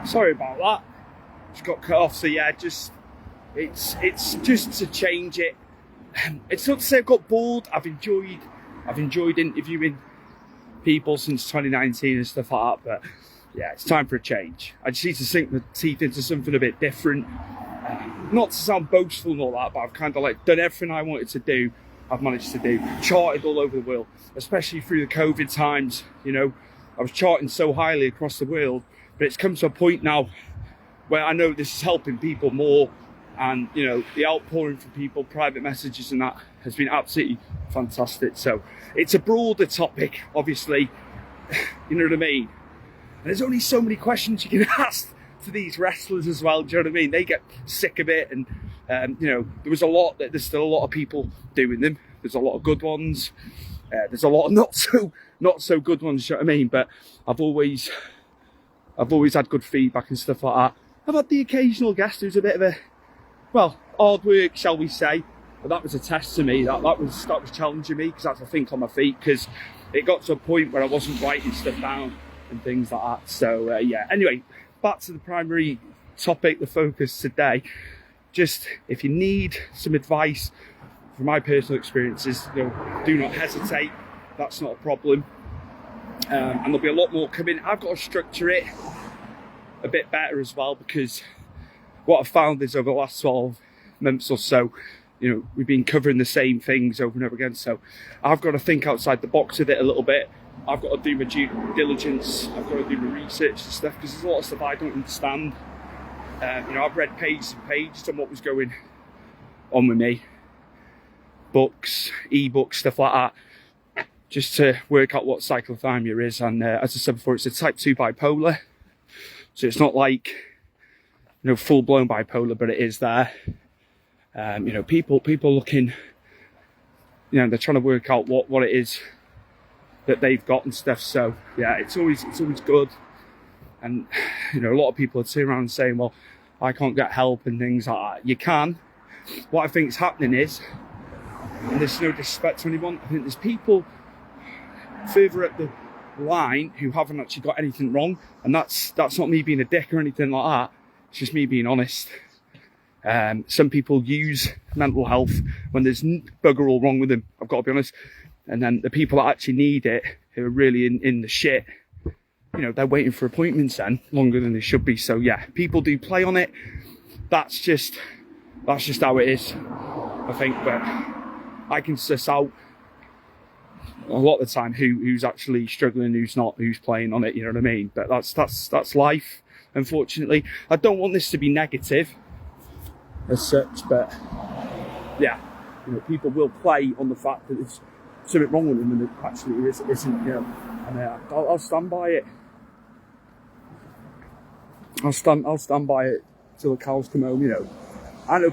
Sorry about that. Just got cut off. So yeah, it's just to change it. It's not to say I've got bored. I've enjoyed interviewing people since 2019 and stuff like that. But yeah, it's time for a change. I just need to sink my teeth into something a bit different. Not to sound boastful and all that, but I've kind of like done everything I wanted to do. I've managed to do, charted all over the world, especially through the COVID times. You know, I was charting so highly across the world, but it's come to a point now where I know this is helping people more, and you know, the outpouring from people, private messages and that has been absolutely fantastic. So it's a broader topic, obviously, you know what I mean? And there's only so many questions you can ask to these wrestlers as well, do you know what I mean? They get sick of it, and you know, there's still a lot of people doing them. There's a lot of good ones. There's a lot of not so good ones, do you know what I mean? But I've always had good feedback and stuff like that. I've had the occasional guest who's a bit of a, well, hard work, shall we say. But that was a test to me. That was challenging me, because I had to think on my feet, because it got to a point where I wasn't writing stuff down and things like that. So yeah, anyway, back to the primary topic, the focus today. Just, if you need some advice from my personal experiences, you know, do not hesitate. That's not a problem. And there'll be a lot more coming. I've got to structure it a bit better as well, because what I've found is over the last 12 months or so, you know, we've been covering the same things over and over again. So I've got to think outside the box with it a little bit. I've got to do my due diligence. I've got to do my research and stuff, because there's a lot of stuff I don't understand. You know, I've read pages and pages on what was going on with me. Books, e-books, stuff like that, just to work out what cyclothymia is. And as I said before, it's a type 2 bipolar. So it's not like, you know, full-blown bipolar, but it is there. You know, people looking, you know, they're trying to work out what it is that they've got and stuff. So yeah, it's always good. And you know, a lot of people are sitting around saying, well, I can't get help and things like that. You can. What I think is happening is, and there's no disrespect to anyone, I think there's people further up the line who haven't actually got anything wrong, and that's not me being a dick or anything like that. It's just me being honest. Some people use mental health when there's bugger all wrong with them, I've got to be honest. And then the people that actually need it, who are really in the shit, you know, they're waiting for appointments then longer than they should be. So yeah, people do play on it. That's just how it is, I think. But I can suss out a lot of the time who's actually struggling, who's not, who's playing on it. You know what I mean? But that's life, unfortunately. I don't want this to be negative as such, but yeah, you know, people will play on the fact that there's something wrong with them, and it actually isn't. You know, and I'll stand by it. I'll stand by it till the cows come home. You know, I know